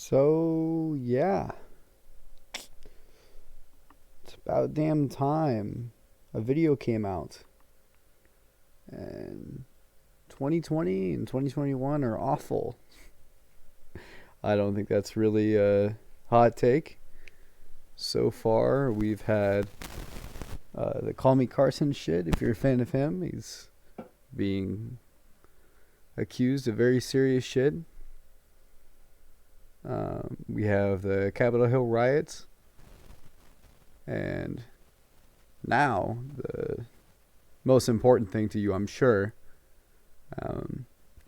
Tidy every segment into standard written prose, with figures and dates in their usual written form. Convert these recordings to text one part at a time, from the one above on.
So, yeah, it's about damn time a video came out. And 2020 and 2021 are awful. I don't think that's really a hot take. So far, we've had the Call Me Carson shit. If you're a fan of him, he's being accused of very serious shit. We have the Capitol Hill riots. And now, the most important thing to you, I'm sure,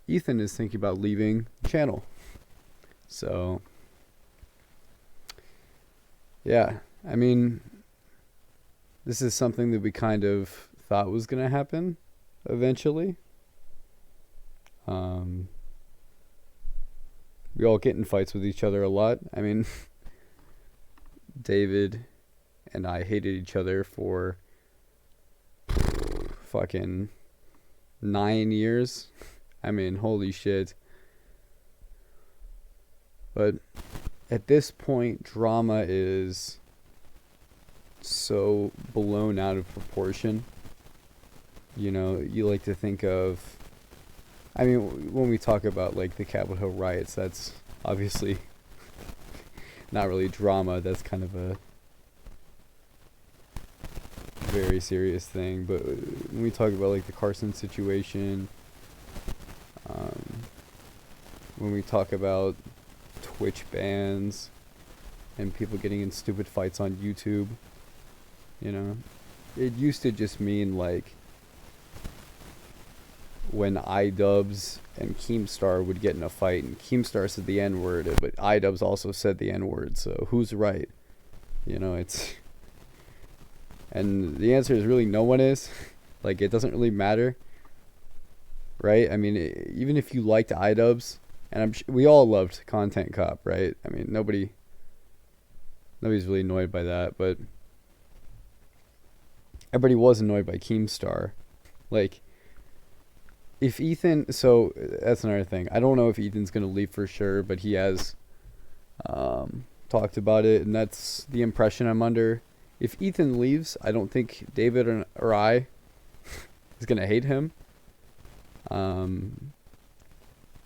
Ethan is thinking about leaving the channel. So, yeah, I mean, this is something that we kind of thought was going to happen eventually. We all get in fights with each other a lot. I mean, David and I hated each other for fucking 9 years. I mean, holy shit. But at this point, drama is so blown out of proportion. You know, you like to think of, I mean, when we talk about like the Capitol Hill riots, that's obviously not really drama. That's kind of a very serious thing. But when we talk about like the Carson situation, when we talk about Twitch bans and people getting in stupid fights on YouTube, you know, it used to just mean like when iDubbbz and Keemstar would get in a fight and Keemstar said the N-word, but iDubbbz also said the N-word, so who's right? You know, it's... And the answer is really no one is. Like, it doesn't really matter. Right? I mean, even if you liked iDubbbz, and we all loved Content Cop, right? I mean, nobody's really annoyed by that, but everybody was annoyed by Keemstar. Like, if Ethan... So, that's another thing. I don't know if Ethan's going to leave for sure, but he has talked about it, and that's the impression I'm under. If Ethan leaves, I don't think David or I is going to hate him. I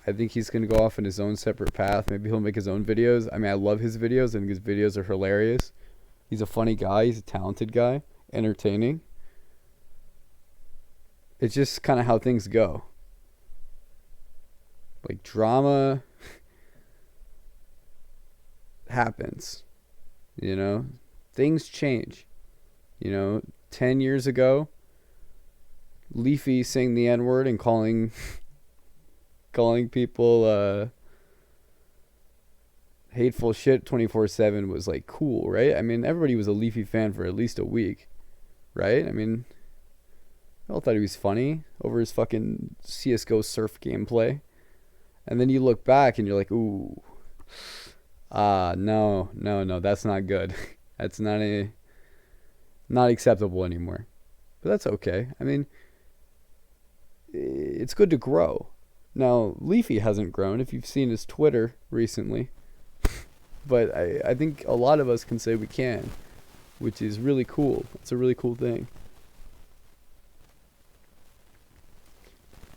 think he's going to go off in his own separate path. Maybe he'll make his own videos. I mean, I love his videos. I think his videos are hilarious. He's a funny guy. He's a talented guy. Entertaining. It's just kind of how things go. Like, drama happens. You know? Things change. You know, 10 years ago, Leafy saying the N-word and calling people hateful shit 24/7 was like cool, right? I mean, everybody was a Leafy fan for at least a week, right? I mean, I all thought he was funny over his fucking CSGO surf gameplay. And then you look back and you're like, ooh, no, that's not good. That's not acceptable anymore. But that's okay. I mean, it's good to grow. Now, Leafy hasn't grown if you've seen his Twitter recently. But I think a lot of us can say we can, which is really cool. It's a really cool thing.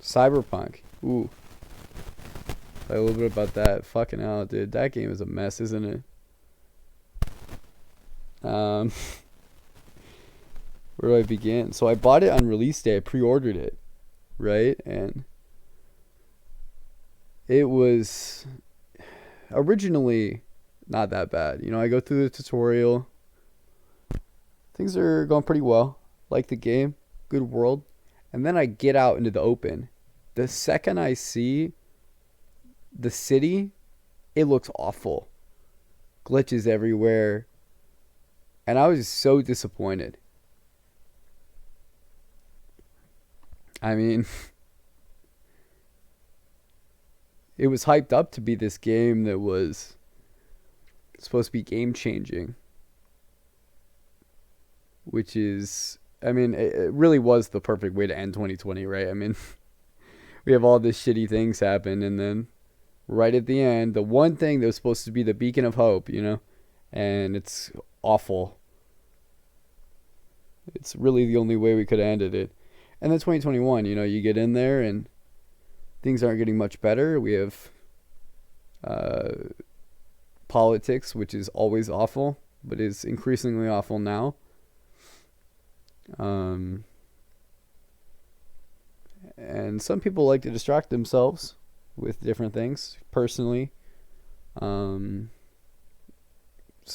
Cyberpunk. Ooh. A little bit about that. Fucking hell, dude. That game is a mess, isn't it? Where do I begin? So I bought it on release day. I pre-ordered it, right? And it was originally not that bad. You know, I go through the tutorial. Things are going pretty well. Like the game. Good world. And then I get out into the open. The second I see the city, it looks awful. Glitches everywhere. And I was so disappointed. I mean, it was hyped up to be this game that was supposed to be game changing. Which is, I mean, it really was the perfect way to end 2020, right? I mean, we have all this shitty things happen, and then right at the end, the one thing that was supposed to be the beacon of hope, and it's awful. It's really the only way we could have ended it. And then 2021, you get in there and things aren't getting much better. We have politics, which is always awful, but is increasingly awful now. And some people like to distract themselves with different things. Personally, some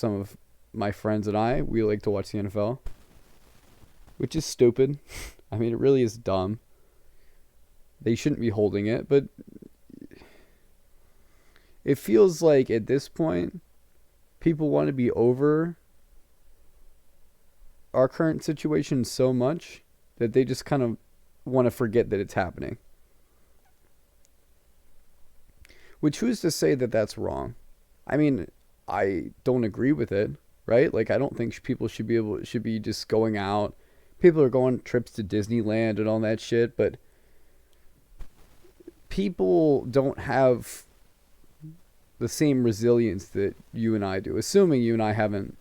of my friends and we like to watch the NFL, which is stupid. I mean, it really is dumb. They shouldn't be holding it, but it feels like at this point, people want to be over our current situation so much that they just kind of want to forget that it's happening. Which, who's to say that that's wrong? I mean, I don't agree with it, right? Like, I don't think people should be just going out. People are going trips to Disneyland and all that shit, but people don't have the same resilience that you and I do. Assuming you and I haven't,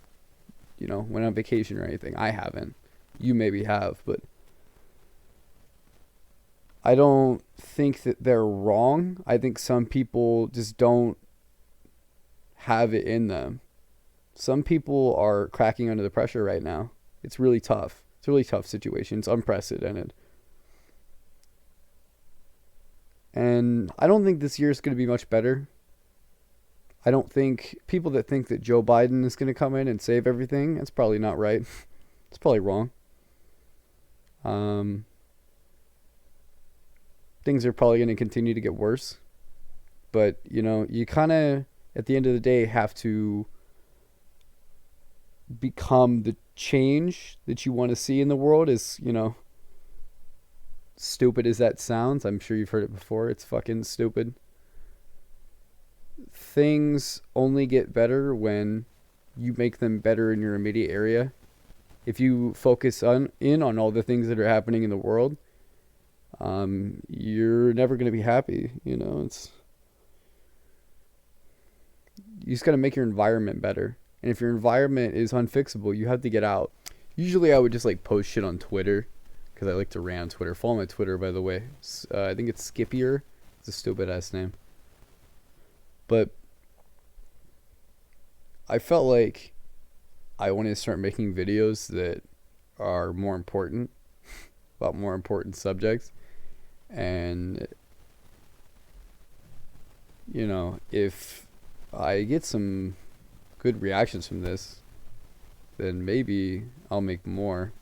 went on vacation or anything. I haven't. You maybe have, but I don't think that they're wrong. I think some people just don't have it in them. Some people are cracking under the pressure right now. It's really tough. It's a really tough situation. It's unprecedented. And I don't think this year is going to be much better. I don't think people that think that Joe Biden is going to come in and save everything, that's probably not right. It's probably wrong. Things are probably going to continue to get worse. But, you kind of, at the end of the day, have to become the change that you want to see in the world. As, stupid as that sounds. I'm sure you've heard it before. It's fucking stupid. Things only get better when you make them better in your immediate area. If you focus on all the things that are happening in the world, you're never going to be happy. It's, you just got to make your environment better. And if your environment is unfixable, you have to get out. Usually I would just post shit on Twitter because I like to rant on Twitter. Follow my Twitter, by the way. I think it's Skippier. It's a stupid ass name. But I felt like I wanted to start making videos that are more important, about more important subjects. And, if I get some good reactions from this, then maybe I'll make more.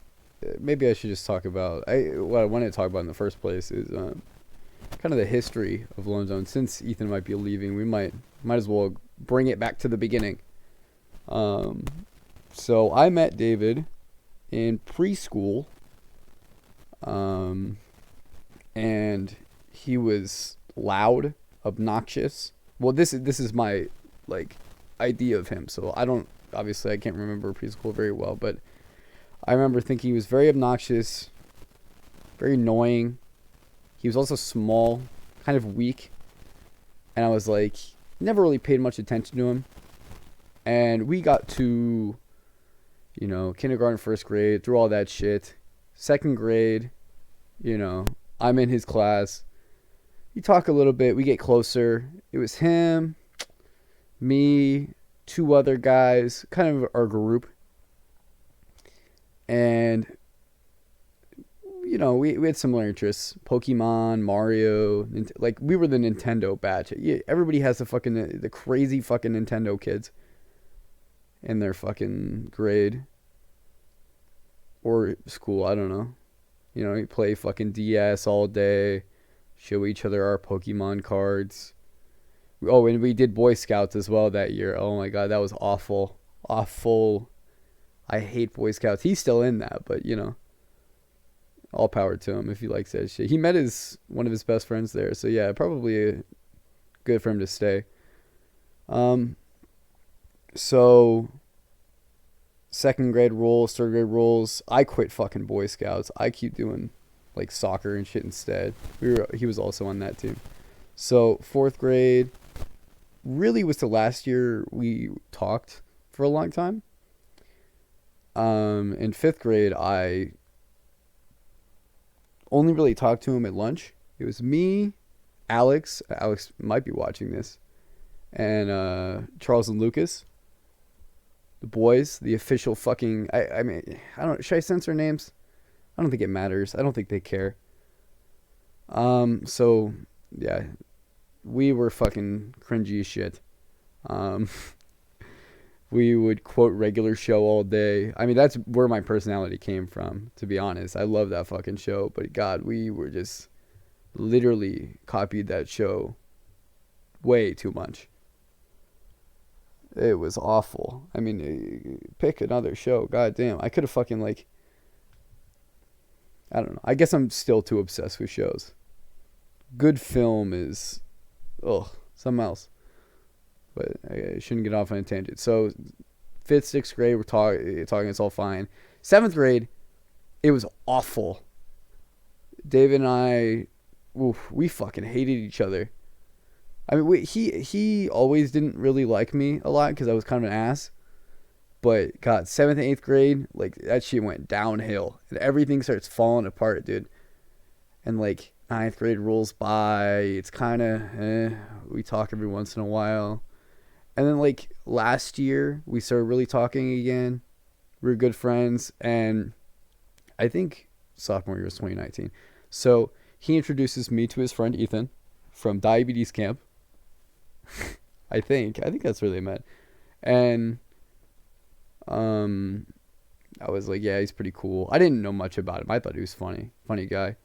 Maybe I should just talk about, what I wanted to talk about in the first place is kind of the history of Lone Zone. Since Ethan might be leaving, we might as well bring it back to the beginning. So I met David in preschool, and he was loud, obnoxious. Well, this is my idea of him. So I can't remember preschool very well, but I remember thinking he was very obnoxious, very annoying. He was also small, kind of weak, and I was never really paid much attention to him. And we got to, kindergarten, first grade, through all that shit. Second grade, I'm in his class. We talk a little bit. We get closer. It was him, me, two other guys, kind of our group. And, we had similar interests. Pokemon, Mario. We were the Nintendo batch. Yeah, everybody has the crazy fucking Nintendo kids in their fucking grade or school. I don't know. We play fucking DS all day, show each other our Pokemon cards. Oh, and we did Boy Scouts as well that year. Oh my God, that was awful. Awful. I hate Boy Scouts. He's still in that, but all power to him if he likes that shit. He met one of his best friends there, so yeah, probably good for him to stay. So second grade rules, third grade rules. I quit fucking Boy Scouts. I keep doing soccer and shit instead. He was also on that team. So fourth grade, really was the last year we talked for a long time. In fifth grade, I only really talked to him at lunch. It was me, Alex. Alex might be watching this, and Charles and Lucas, the boys, the official fucking. I mean, I don't. Should I censor names? I don't think it matters. I don't think they care. So yeah, we were fucking cringy as shit. Um, we would quote Regular Show all day. I mean, that's where my personality came from, to be honest. I love that fucking show, but God, we were just literally copied that show way too much. It was awful. I mean, pick another show. God damn, I could have fucking like. I don't know. I guess I'm still too obsessed with shows. Good film is, something else. But I shouldn't get off on a tangent. So, 5th, 6th grade, we're talking, it's all fine. 7th grade, it was awful. David and I, we fucking hated each other. I mean, he always didn't really like me a lot because I was kind of an ass. But, God, 7th and 8th grade, like, that shit went downhill. And everything starts falling apart, dude. And, like, 9th grade rolls by. It's kind of, we talk every once in a while. And then, like, last year, we started really talking again. We were good friends. And I think sophomore year was 2019. So, he introduces me to his friend Ethan from Diabetes Camp. I think that's where they met. And I was like, yeah, he's pretty cool. I didn't know much about him. I thought he was funny guy.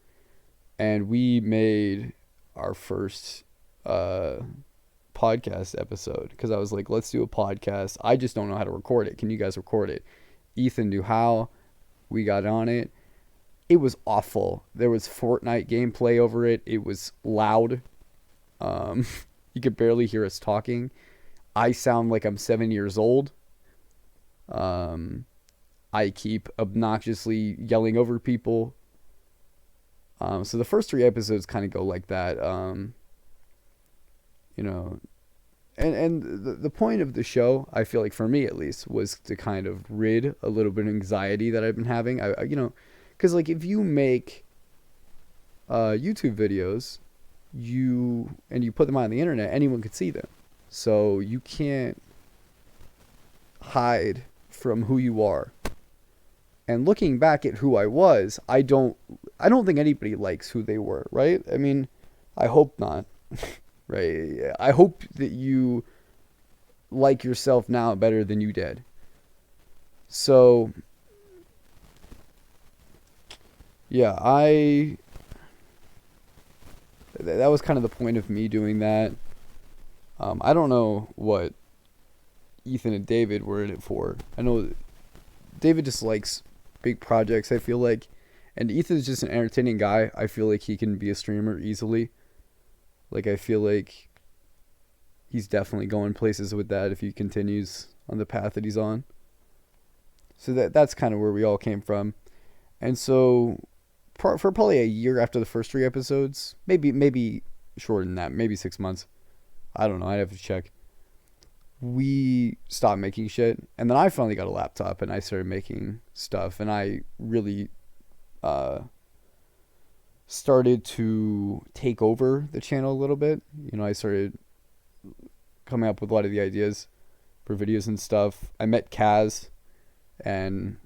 And we made our first podcast episode because I was like, let's do a podcast. I just don't know how to record it. Can you guys record it? Ethan knew how. We got on it. It was awful. There was Fortnite gameplay over it. It was loud. You could barely hear us talking. I sound like I'm 7 years old. I keep obnoxiously yelling over people. So the first 3 episodes kind of go like that. You know, and the point of the show, I feel like for me at least, was to kind of rid a little bit of anxiety that I've been having. I you know, because like if you make YouTube videos, you put them on the internet, anyone could see them. So you can't hide from who you are. And looking back at who I was, I don't think anybody likes who they were, right? I mean, I hope not. Right? I hope that you like yourself now better than you did. So yeah, that was kind of the point of me doing that. I don't know what Ethan and David were in it for. I know David just likes big projects, I feel like. And Ethan's just an entertaining guy. I feel like he can be a streamer easily. Like, I feel like he's definitely going places with that if he continues on the path that he's on. So that's kind of where we all came from. And so for probably a year after the first 3 episodes, maybe shorter than that, maybe 6 months. I don't know. I'd have to check. We stopped making shit. And then I finally got a laptop and I started making stuff. And I really started to take over the channel a little bit. You know, I started coming up with a lot of the ideas for videos and stuff. I met Kaz and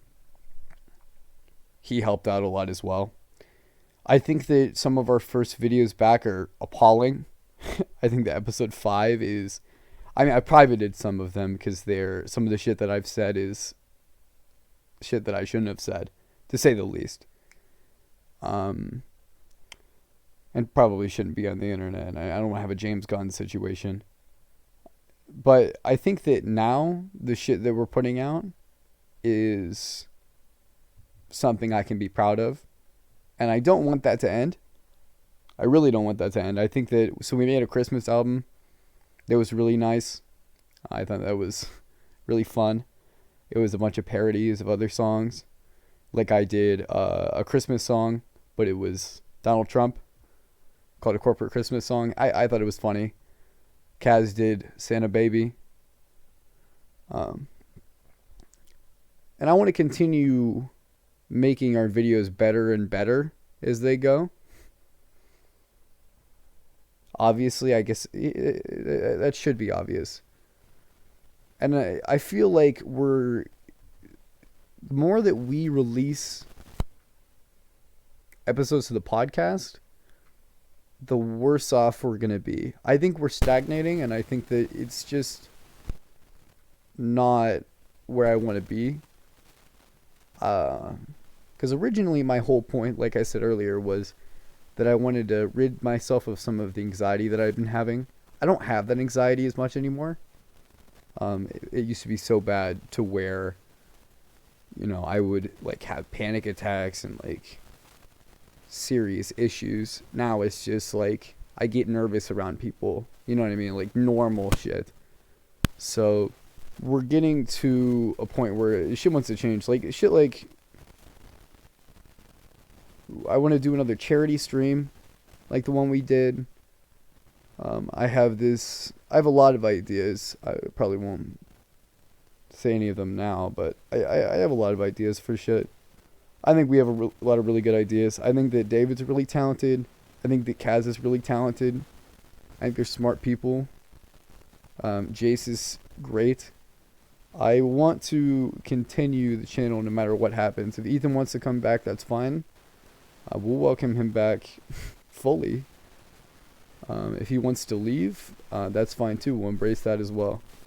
he helped out a lot as well. I think that some of our first videos back are appalling. I think the episode 5 is, I mean, I privated some of them because some of the shit that I've said is shit that I shouldn't have said, to say the least. And probably shouldn't be on the internet. I don't want to have a James Gunn situation. But I think that now the shit that we're putting out is something I can be proud of. And I don't want that to end. I really don't want that to end. I think that, so we made a Christmas album that was really nice. I thought that was really fun. It was a bunch of parodies of other songs. Like I did a Christmas song, but it was Donald Trump, called A Corporate Christmas Song. I thought it was funny. Kaz did Santa Baby. Um, and I want to continue making our videos better and better as they go. Obviously, I guess that should be obvious. And I feel like the more that we release episodes of the podcast, the worse off we're going to be. I think we're stagnating, and I think that it's just not where I want to be. Because originally my whole point, like I said earlier, was that I wanted to rid myself of some of the anxiety that I've been having. I don't have that anxiety as much anymore. It used to be so bad to where, I would like have panic attacks and like serious issues. Now it's just like I get nervous around people. You know what I mean? Like normal shit. So we're getting to a point where shit wants to change. Like shit like I want to do another charity stream like the one we did. I have a lot of ideas. I probably won't say any of them now, but I have a lot of ideas for shit. I think we have a lot of really good ideas. I think that David's really talented. I think that Kaz is really talented. I think they're smart people. Jace is great. I want to continue the channel no matter what happens. If Ethan wants to come back, that's fine. We'll welcome him back fully. If he wants to leave, that's fine too. We'll embrace that as well.